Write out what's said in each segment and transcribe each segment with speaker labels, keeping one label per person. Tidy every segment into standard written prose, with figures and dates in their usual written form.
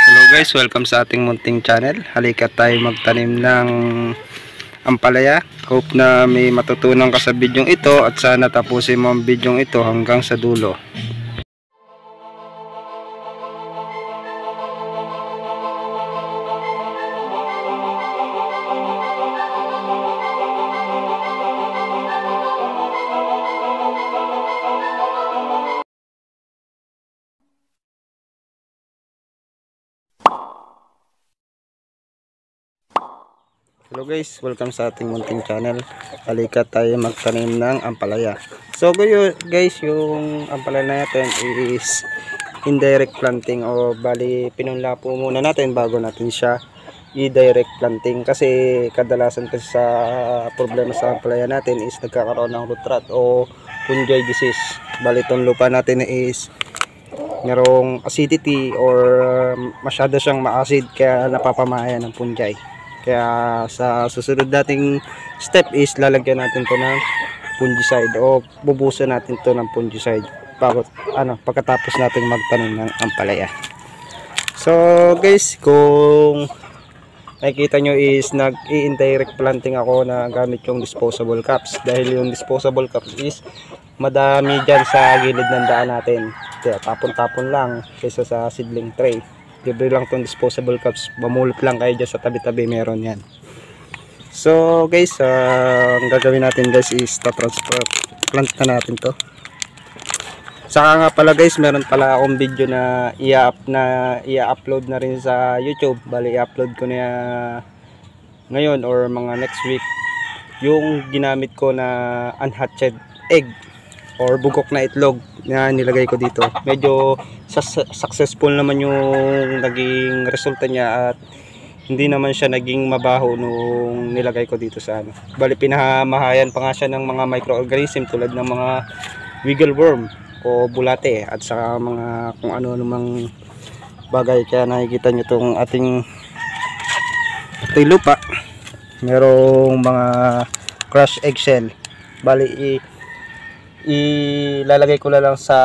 Speaker 1: Hello guys, welcome sa ating munting channel. Halika tayo magtanim ng ampalaya. Hope na may matutunan ka sa bidyong ito at sana tapusin mo ang bidyong ito hanggang sa dulo. Hello guys, welcome sa ating munting channel. Halika tayo magtanim ng ampalaya. So guys, yung ampalaya natin is indirect planting o bali pinunla po muna natin bago natin siya i-direct planting kasi kadalasan kasi sa problema sa ampalaya natin is nagkakaroon ng root rot o fungi disease. Bali itong lupa natin is merong acidity or masyado siyang ma-acid kaya napapamaya ng fungi. Kaya sa susunod nating step is lalagyan natin to ng fungicide o bubusan natin to ng fungicide pagkatapos natin magtanim ng ampalaya. So guys, kung nakikita nyo is nag-i-indirect planting ako na gamit yung disposable cups dahil yung disposable cups is madami dyan sa gilid ng daan natin. Kaya tapon-tapon lang kaysa sa seedling tray. Libre lang itong disposable cups, mamulot lang kayo dyan sa tabi-tabi, meron yan. So guys, ang gagawin natin guys is transfer plant na natin to. Saka nga pala guys, meron pala akong video na i-upload na rin sa YouTube. Bali i-upload ko na ngayon or mga next week yung ginamit ko na unhatched egg or bugok na itlog na nilagay ko dito. Medyo successful naman yung naging resulta niya at hindi naman siya naging mabaho nung nilagay ko dito sa ano. Bali pinahamahayan pa nga siya ng mga microorganism tulad ng mga wiggle worm o bulate at saka mga kung ano namang bagay. Kaya nakikita nyo itong ating lupa, merong mga crushed eggshell. Bali ilalagay ko na lang sa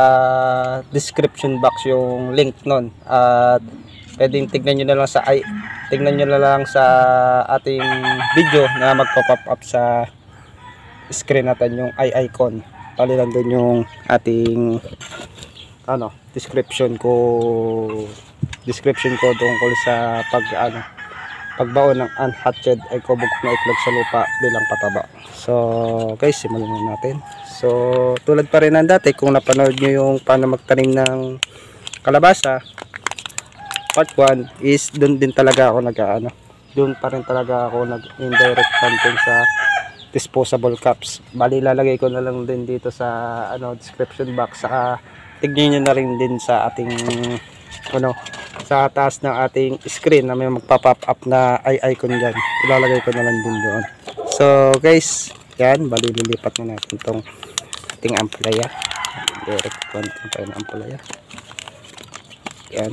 Speaker 1: description box yung link nun at pwedeng tignan nyo na lang sa ating video na magpo-pop up sa screen natin yung icon. Pali lang dun yung ating description ko tungkol sa pagbaon ng unhatched ay bugok na itlog sa lupa bilang pataba. So guys, simulan na natin. So tulad pa rin ng dati, kung napanood nyo yung paano magtanim ng kalabasa part 1 is doon din talaga ako doon pa rin talaga ako nag-indirect planting sa disposable cups. Bali lalagay ko na lang din dito sa description box. Saka tignan nyo na rin din sa ating sa taas ng ating screen na may magpa-pop up na icon dyan. Ilalagay ko na lang din doon. So guys, yan, bali lilipat na natin itong ating ampalaya. Direct planting tayo ng ampalaya. Yan.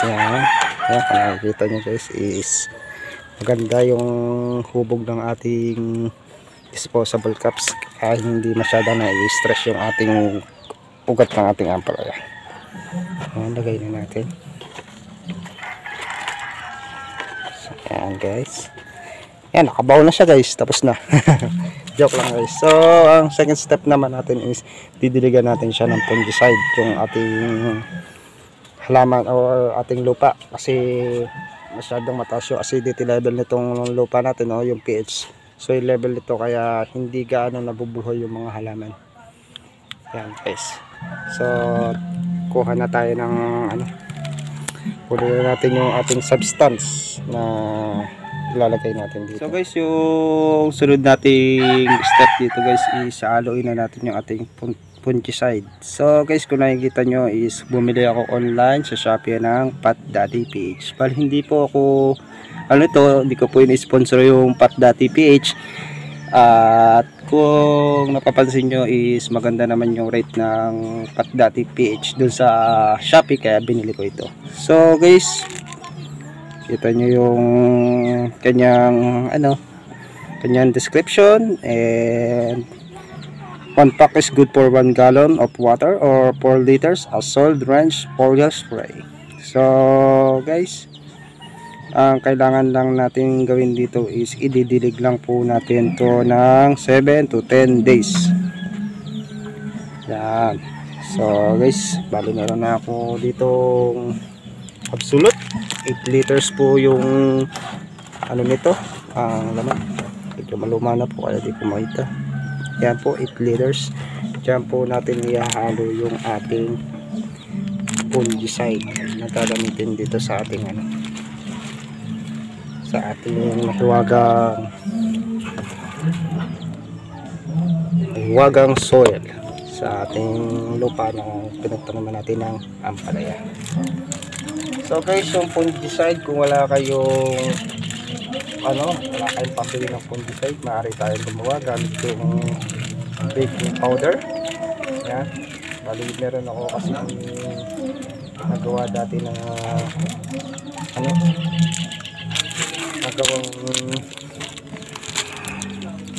Speaker 1: Yan. Yan, kung nakikita nyo guys is maganda yung hubog ng ating disposable cups kaya hindi masyadong na-stress yung ating ugat ng ating ampalaya. Lagay na natin. So, yan guys. Yan, nakabaw na siya guys. Tapos na. Joke lang guys. So ang second step naman natin is didiligan natin siya ng fungicide yung ating halaman o ating lupa kasi masyadong mataas yung acidity level nitong lupa natin yung pH. So yung level nito kaya hindi gaano nabubuhay yung mga halaman. Yan guys. So kuha na tayo ng kunin natin yung ating substance na ilalagay natin dito. So guys, yung sunod nating step dito guys is haluin na natin yung ating fungicide. So guys, kung nakikita nyo is bumili ako online sa Shopee ng Pat Daddy PH. Bali hindi po ako hindi ko po in-sponsor yung Pat Daddy PH. At kung napapansin nyo is maganda naman yung rate ng Pat Daddy PH dun sa Shopee kaya binili ko ito. So guys, kita nyo yung kanyang description and 1 pack is good for 1 gallon of water or 4 liters of soil range foliar spray. So guys, ang kailangan lang natin gawin dito is ididilig lang po natin to ng 7 to 10 days. Yan. So guys, bali meron na ako ditong absolute 8 liters po yung ano nito, ang laman. Medyo maluma na po kaya di ko makita. Yan po, 8 liters. Diyan po natin ihahalo yung ating fungicide na gagamitin dito sa ating ano, sa ating mahiwagang soil, sa ating lupa na pinagtanaman natin ng ampalaya. So guys, yung fungicide, kung wala kayong wala kayong pambili ng fungicide, maaari tayong gumawa gamit yung baking powder. Yan, bali meron ako kasi nagawa dati na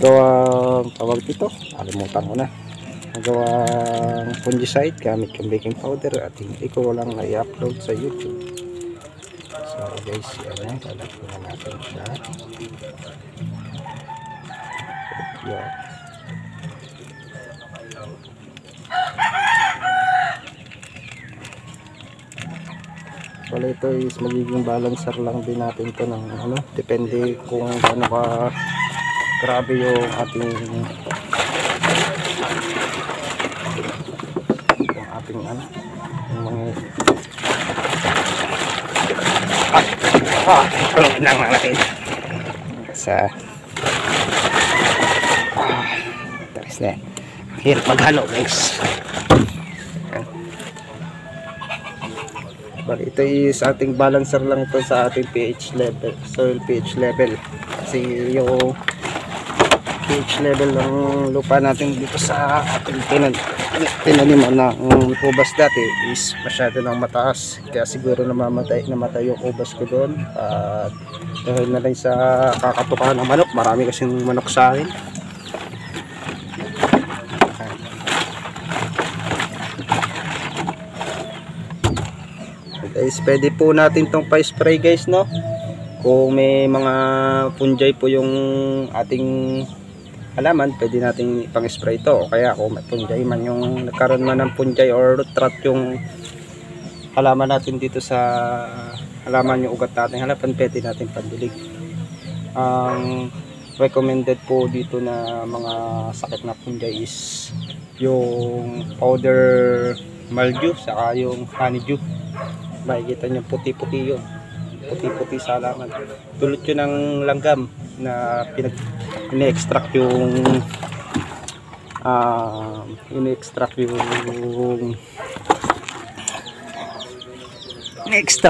Speaker 1: gawang tawag dito, alimutan ko na, nagawang fungicide gamit yung baking powder at hindi ko lang i-upload sa YouTube. So guys, yan, lalagyan na natin siya. Yan. Wala, ito is magiging balancer lang din natin to ng ano, depende kung ano ka grabe yung ating ano, yung mga nang natin sa taris na hirap maghalo guys. Bali, ito is ating balancer lang ito sa ating pH level, soil pH level, kasi yung pH level ng lupa natin dito sa ating tinaniman ng ubas dati is masyado nang mataas, kaya siguro namatay yung ubas ko doon. Dahil na rin sa kakatukan ng manok, marami kasing manok sa akin. Guys, pwede po natin tong pa-spray guys, no? Kung may mga fungi po yung ating halaman, pwede natin pang-spray ito. O kaya kung may fungi man, yung nagkaroon man ng fungi or root rot yung halaman natin dito sa halaman, yung ugat natin halaman, pwede natin pandilig. Ang recommended po dito na mga sakit na fungi is yung powder mildew saka yung honeydew. Makikita nyo puti-puti yun, puti-puti sa halaman. Tulad yun ng langgam na ini-extract yung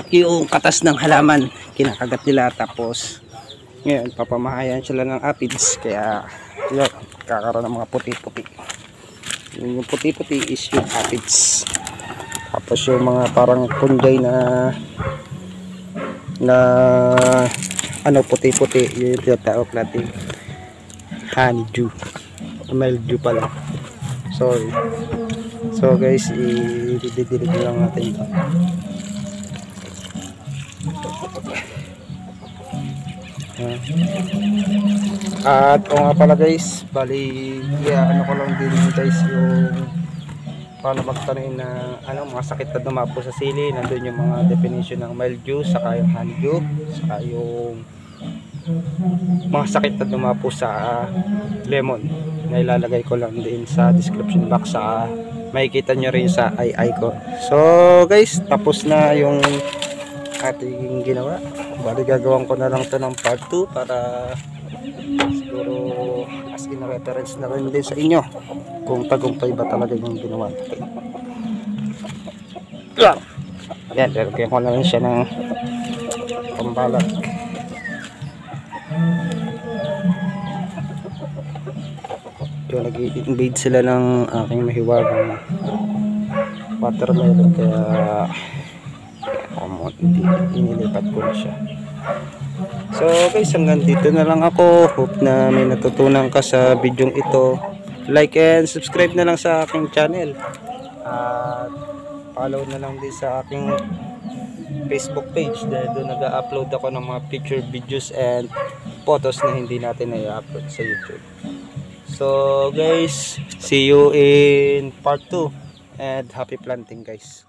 Speaker 1: yung katas ng halaman, kinakagat nila, tapos ngayon papamahayan sila ng aphids, kaya yun, kakaroon ng mga puti-puti. Yung puti-puti is yung aphids. Tapos yung mga parang fungi na ano, puti-puti, yung tinatawag natin honeydew, mildew pala, sorry. So guys, i-didilig lang natin ito. At o nga pala guys, bali ano ko lang din guys yung paano magtanim na mga sakit na dumapo sa sili. Nandun yung mga definition ng mildew, saka yung honeydew, saka yung mga sakit na dumapo sa lemon, na ilalagay ko lang din sa description box, sa makikita nyo rin sa icon. So guys, tapos na yung ating ginawa. Bali gagawin ko na lang to ng part 2 para siguro as in reference na rin din sa inyo kung tagumpay ba talaga yung ginawa natin. Yan, lalagyan ko na rin siya ng pambalag. So, nag-invade sila ng aking mahiwagang watermelon, kaya inilipat ko na siya. So guys, hanggang dito na lang ako. Hope na may natutunan ka sa video ito. like and subscribe na lang sa aking channel. At follow na lang din sa aking Facebook page dahil doon nag-upload ako ng mga picture, videos and photos na hindi natin na-upload sa YouTube. So guys, see you in part 2 and happy planting guys.